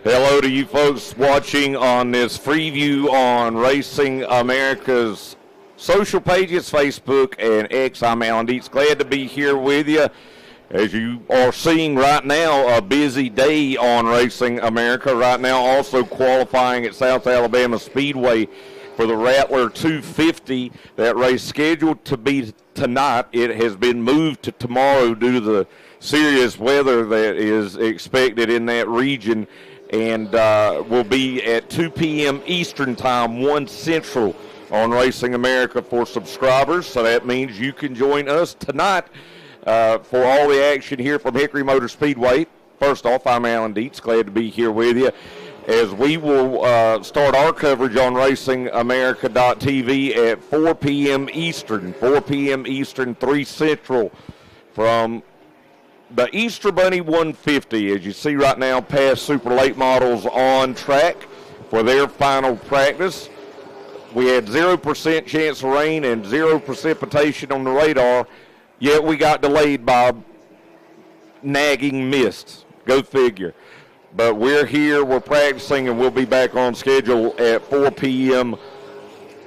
Hello to you folks watching on this Freeview on Racing America's social pages, Facebook and X. I'm Alan Dietz. Glad to be here with you. As you are seeing right now, a busy day on Racing America. Right now also qualifying at South Alabama Speedway for the Rattler 250. That race scheduled to be tonight. It has been moved to tomorrow due to the serious weather that is expected in that region, and will be at 2 p.m. Eastern Time, 1 Central on Racing America for subscribers. So that means you can join us tonight for all the action here from Hickory Motor Speedway. First off, I'm Alan Dietz. Glad to be here with you as we will start our coverage on RacingAmerica.tv at 4 p.m. Eastern, 4 p.m. Eastern, 3 Central from the Easter Bunny 150, as you see right now, past super late models on track for their final practice. We had 0% chance of rain and 0 precipitation on the radar, yet we got delayed by nagging mist. Go figure. But we're here, we're practicing, and we'll be back on schedule at 4 p.m.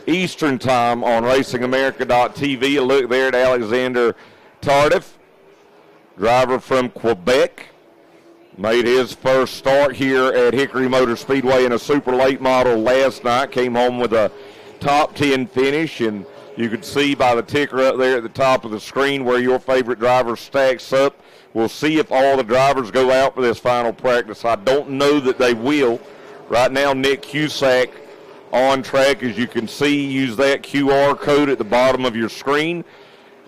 Eastern Time on RacingAmerica.tv. A look there at Alexander Tardif, driver from Quebec, made his first start here at Hickory Motor Speedway in a super late model last night. Came home with a top 10 finish, and you can see by the ticker up there at the top of the screen where your favorite driver stacks up. We'll see if all the drivers go out for this final practice. I don't know that they will. Right now, Nick Cusack on track, as you can see. Use that QR code at the bottom of your screen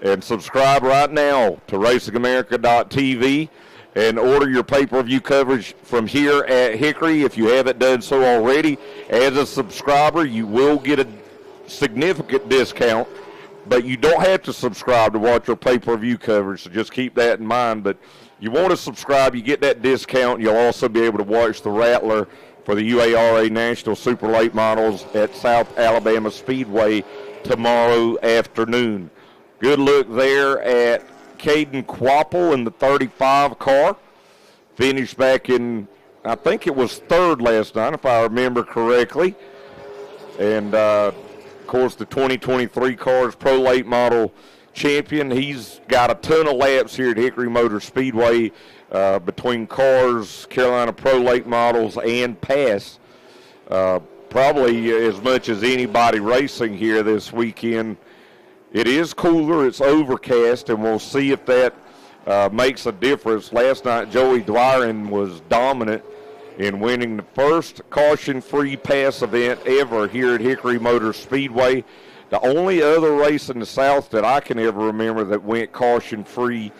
and subscribe right now to RacingAmerica.tv and order your pay-per-view coverage from here at Hickory if you haven't done so already. As a subscriber, you will get a significant discount, but you don't have to subscribe to watch your pay-per-view coverage, so just keep that in mind. But you want to subscribe, you get that discount. You'll also be able to watch the Rattler for the UARA National Super Late Models at South Alabama Speedway tomorrow afternoon. Good look there at Caden Quapple in the 35 car. Finished back in, I think it was third last night, if I remember correctly. And, of course, the 2023 car's Pro Late Model champion. He's got a ton of laps here at Hickory Motor Speedway between cars, Carolina Pro Late Models, and Pass. Probably as much as anybody racing here this weekend. It is cooler, it's overcast, and we'll see if that makes a difference. Last night, Joey Dwyron was dominant in winning the first caution-free pass event ever here at Hickory Motor Speedway. The only other race in the South that I can ever remember that went caution-free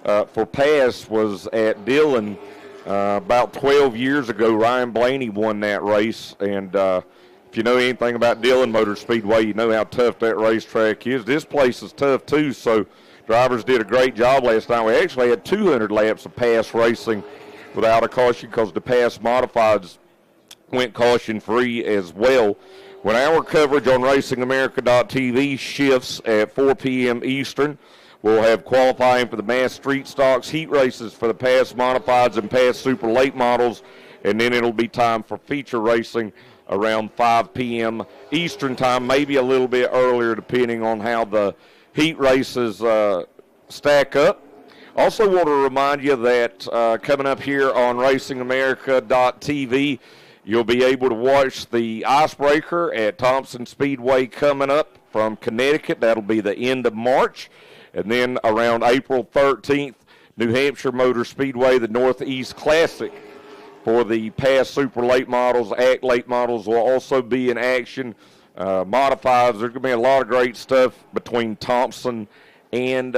for pass was at Dillon about 12 years ago. Ryan Blaney won that race, and if you know anything about Dillon Motor Speedway, you know how tough that racetrack is. This place is tough, too, so drivers did a great job last night. We actually had 200 laps of pass racing without a caution because the pass modifieds went caution-free as well. When our coverage on RacingAmerica.tv shifts at 4 p.m. Eastern, we'll have qualifying for the Mass Street Stocks, heat races for the pass modifieds and pass super late models, and then it'll be time for feature racing around 5 p.m. Eastern Time, maybe a little bit earlier depending on how the heat races stack up. Also want to remind you that coming up here on RacingAmerica.tv, you'll be able to watch the Icebreaker at Thompson Speedway coming up from Connecticut. That'll be the end of March. And then around April 13th, New Hampshire Motor Speedway, the Northeast Classic for the past super late models. Act late models will also be in action. Modifieds, there's going to be a lot of great stuff between Thompson and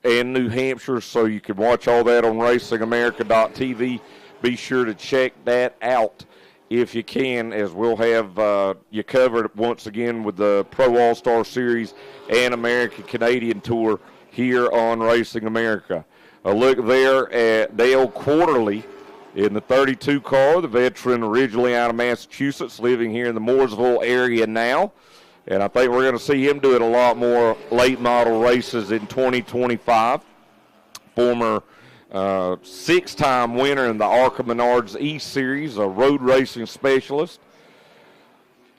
New Hampshire, so you can watch all that on RacingAmerica.tv. Be sure to check that out if you can, as we'll have you covered once again with the Pro All-Star Series and American Canadian Tour here on Racing America. A look there at Dale Quarterly in the 32 car, the veteran originally out of Massachusetts, living here in the Mooresville area now. And I think we're going to see him doing a lot more late model races in 2025. Former six-time winner in the Arca Menards East Series, a road racing specialist.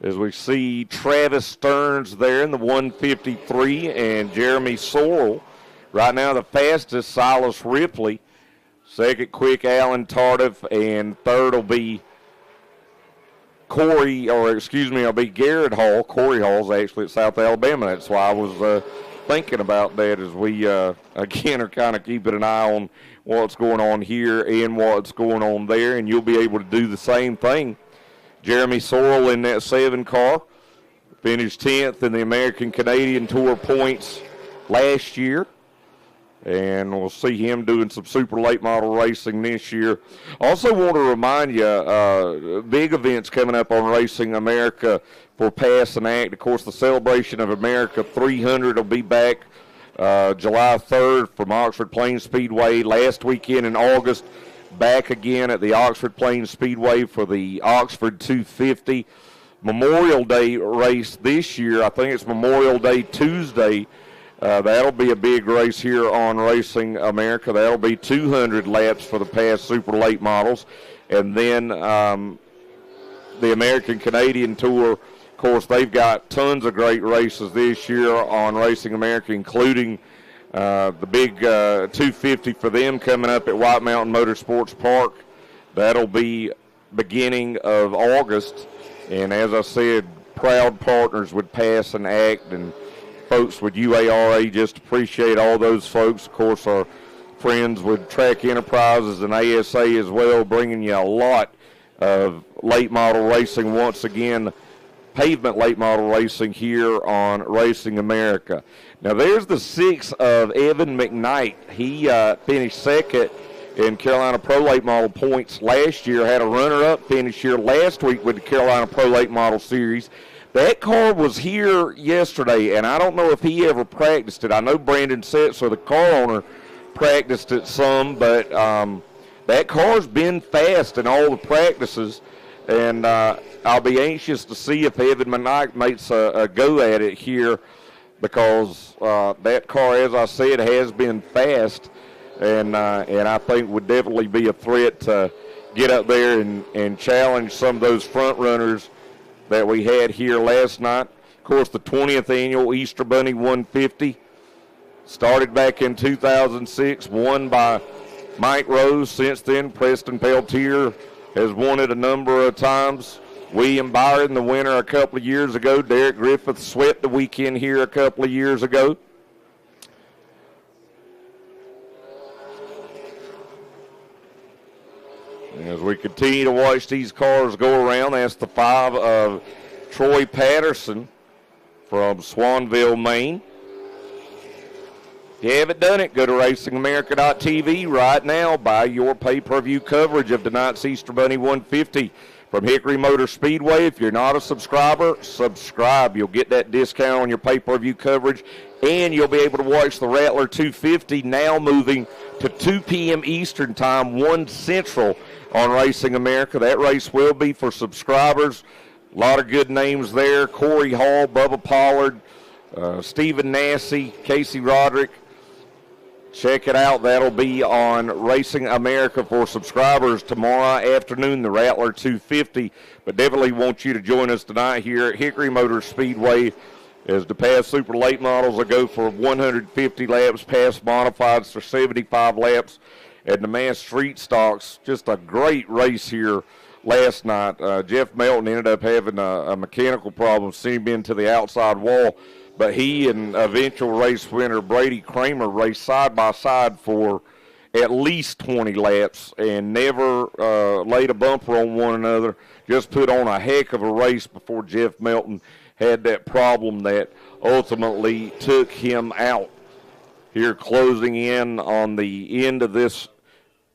As we see Travis Stearns there in the 153 and Jeremy Sorrell. Right now the fastest, Silas Ripley. Second, quick, Alan Tardif, and third will be Garrett Hall. Corey Hall's actually at South Alabama. That's why I was thinking about that as we, again, are kind of keeping an eye on what's going on here and what's going on there, and you'll be able to do the same thing. Jeremy Sorrell in that 7 car finished 10th in the American Canadian Tour points last year. And we'll see him doing some super late model racing this year. Also want to remind you, big events coming up on Racing America for Pass and Act. Of course, the Celebration of America 300 will be back July 3rd from Oxford Plains Speedway. Last weekend in August, back again at the Oxford Plains Speedway for the Oxford 250. Memorial Day race this year, I think it's Memorial Day Tuesday. That'll be a big race here on Racing America. That'll be 200 laps for the past super late models. And then the American Canadian Tour, of course, they've got tons of great races this year on Racing America, including the big 250 for them coming up at White Mountain Motorsports Park. That'll be beginning of August. And as I said, proud partners with Pass and Act and folks with UARA. Just appreciate all those folks. Of course, our friends with Track Enterprises and ASA as well, bringing you a lot of late model racing once again, pavement late model racing here on Racing America. Now there's the 6 of Evan McKnight. He finished second in Carolina Pro Late Model points last year, had a runner-up finish here last week with the Carolina Pro Late Model Series. That car was here yesterday, and I don't know if he ever practiced it. I know Brandon Setzer, the car owner, practiced it some, but that car's been fast in all the practices, and I'll be anxious to see if Evan McKnight makes a go at it here because that car, as I said, has been fast, and I think would definitely be a threat to get up there and challenge some of those front runners that we had here last night. Of course, the 20th annual Easter Bunny 150 started back in 2006, won by Mike Rose. Since then, Preston Peltier has won it a number of times. William Byron, the winner a couple of years ago. Derek Griffith swept the weekend here a couple of years ago. As we continue to watch these cars go around, that's the 5 of Troy Patterson from Swanville, Maine. If you haven't done it, go to RacingAmerica.tv right now. Buy your pay-per-view coverage of tonight's Easter Bunny 150 from Hickory Motor Speedway. If you're not a subscriber, subscribe. You'll get that discount on your pay-per-view coverage, and you'll be able to watch the Rattler 250 now moving to 2 p.m. Eastern Time, 1 Central on Racing America. That race will be for subscribers. A lot of good names there. Corey Hall, Bubba Pollard, Stephen Nassy, Casey Roderick. Check it out. That'll be on Racing America for subscribers tomorrow afternoon, the Rattler 250. But definitely want you to join us tonight here at Hickory Motor Speedway as the past super late models will go for 150 laps, past modifieds for 75 laps. And the mass street stocks, just a great race here last night. Jeff Melton ended up having a mechanical problem, sent him into the outside wall. But he and eventual race winner Brady Kramer raced side by side for at least 20 laps and never laid a bumper on one another. Just put on a heck of a race before Jeff Melton had that problem that ultimately took him out. Here closing in on the end of this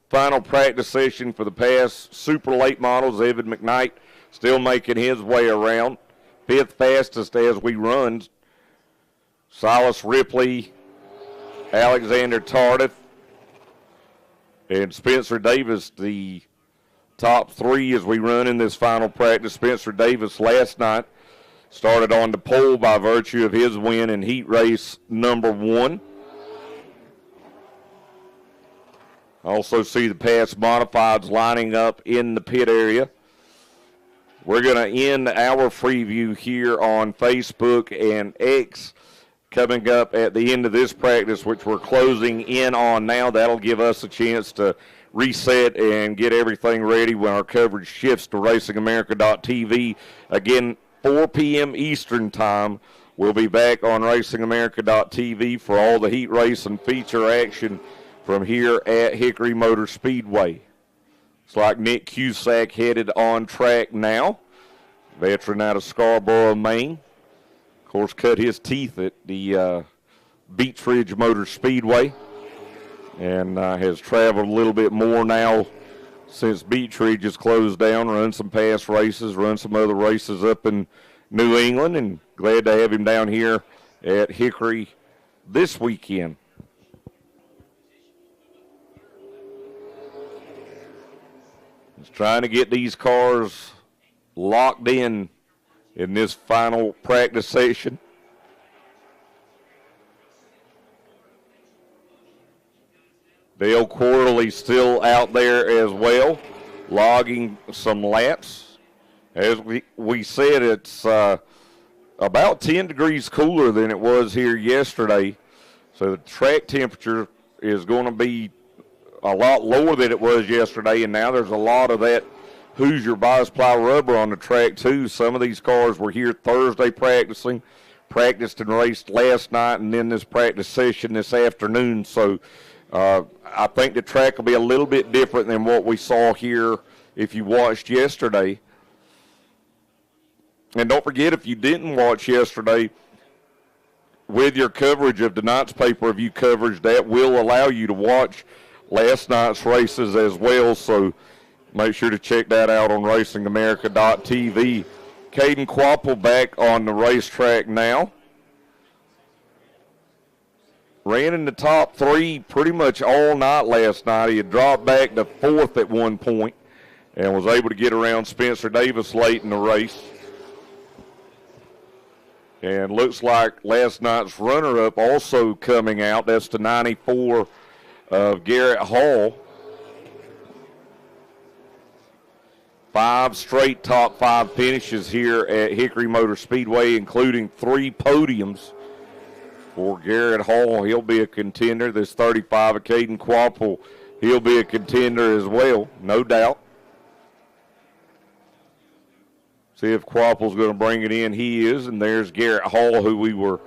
final practice session for the past super late models, Evan McKnight still making his way around. 5th fastest as we run. Silas Ripley, Alexander Tardif, and Spencer Davis, the top 3 as we run in this final practice. Spencer Davis last night started on the pole by virtue of his win in heat race number 1. Also see the past modifieds lining up in the pit area. We're going to end our preview here on Facebook and X coming up at the end of this practice, which we're closing in on now. That'll give us a chance to reset and get everything ready when our coverage shifts to RacingAmerica.tv. Again, 4 p.m. Eastern time. We'll be back on RacingAmerica.tv for all the heat race and feature action from here at Hickory Motor Speedway. It's like Nick Cusack headed on track now. Veteran out of Scarborough, Maine. Of course, cut his teeth at the Beach Ridge Motor Speedway and has traveled a little bit more now since Beach Ridge has closed down, run some past races, run some other races up in New England, and glad to have him down here at Hickory this weekend. Just trying to get these cars locked in this final practice session. Dale Quarterly still out there as well, logging some laps. As we said, it's about 10 degrees cooler than it was here yesterday, so the track temperature is going to be a lot lower than it was yesterday, and now there's a lot of that Hoosier bias-ply rubber on the track too. Some of these cars were here Thursday practiced and raced last night, and then this practice session this afternoon. So I think the track will be a little bit different than what we saw here if you watched yesterday. And don't forget, if you didn't watch yesterday, with your coverage of tonight's pay-per-view coverage, that will allow you to watch last night's races as well. So make sure to check that out on RacingAmerica.tv. Caden Quapple back on the racetrack now. Ran in the top 3 pretty much all night last night. He had dropped back to 4th at one point and was able to get around Spencer Davis late in the race. And looks like last night's runner-up also coming out. That's the 94 of Garrett Hall. 5 straight top 5 finishes here at Hickory Motor Speedway, including 3 podiums for Garrett Hall. He'll be a contender. This 35 of Caden Quapple, he'll be a contender as well, no doubt. See if Quapple's going to bring it in. He is, and there's Garrett Hall, who we were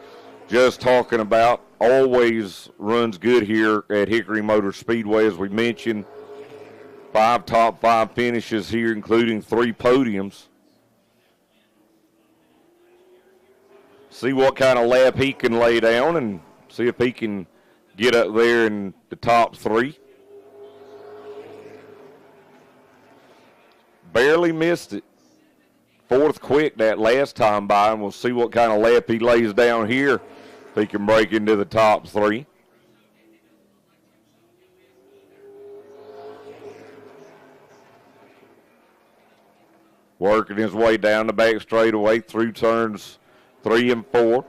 just talking about. Always runs good here at Hickory Motor Speedway, as we mentioned. 5 top 5 finishes here, including 3 podiums. See what kind of lap he can lay down and see if he can get up there in the top 3. Barely missed it. 4th quick that last time by, and we'll see what kind of lap he lays down here if he can break into the top 3. Working his way down the back straightaway through turns 3 and 4.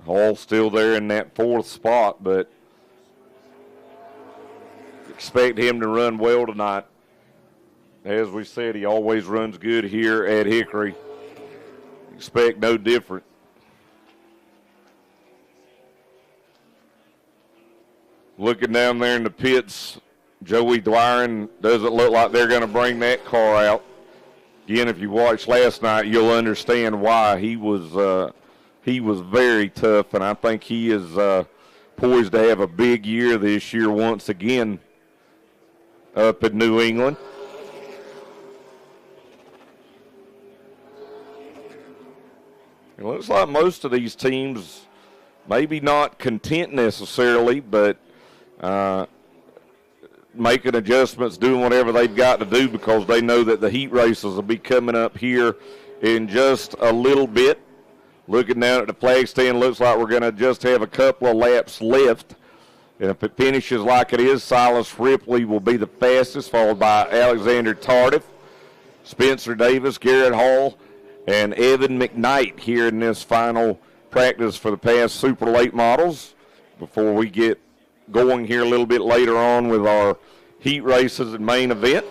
Hall still there in that 4th spot, but expect him to run well tonight. As we said, he always runs good here at Hickory. Expect no different. Looking down there in the pits, Joey Dwyron doesn't look like they're going to bring that car out. Again, if you watched last night, you'll understand why. He was very tough, and I think he is poised to have a big year this year once again up in New England. It looks like most of these teams, maybe not content necessarily, but making adjustments, doing whatever they've got to do because they know that the heat races will be coming up here in just a little bit. Looking down at the flag stand, looks like we're going to just have a couple of laps left. And if it finishes like it is, Silas Ripley will be the fastest, followed by Alexander Tardif. Spencer Davis, Garrett Hall, and Evan McKnight here in this final practice for the past super late models before we get going here a little bit later on with our heat races and main event.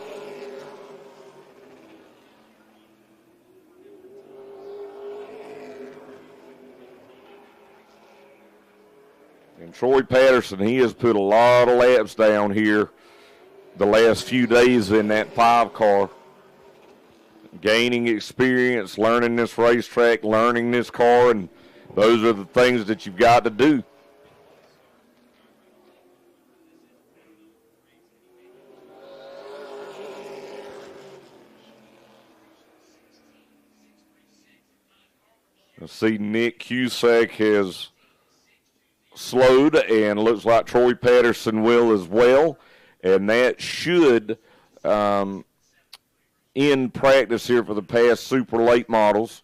And Troy Patterson, he has put a lot of laps down here the last few days in that 5 car. Gaining experience, learning this racetrack, learning this car, and those are the things that you've got to do. I see Nick Cusack has slowed, and looks like Troy Patterson will as well. And that should end practice here for the past super late models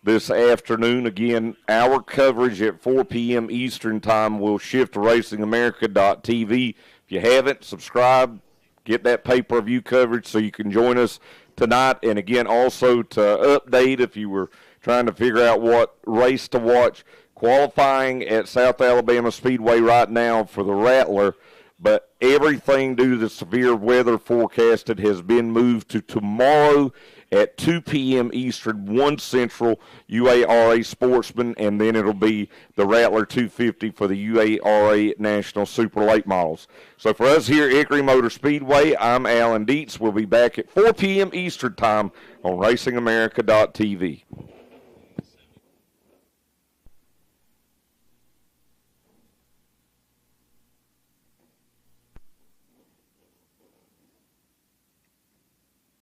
this afternoon. Again, our coverage at 4 p.m. Eastern time will shift to RacingAmerica.tv. If you haven't, subscribe, get that pay-per-view coverage so you can join us tonight. And again, also to update if you were trying to figure out what race to watch, qualifying at South Alabama Speedway right now for the Rattler, but everything due to the severe weather forecasted has been moved to tomorrow at 2 p.m. Eastern, 1 Central, UARA Sportsman, and then it'll be the Rattler 250 for the UARA National Super Late Models. So for us here at Hickory Motor Speedway, I'm Alan Dietz. We'll be back at 4 p.m. Eastern time on RacingAmerica.tv.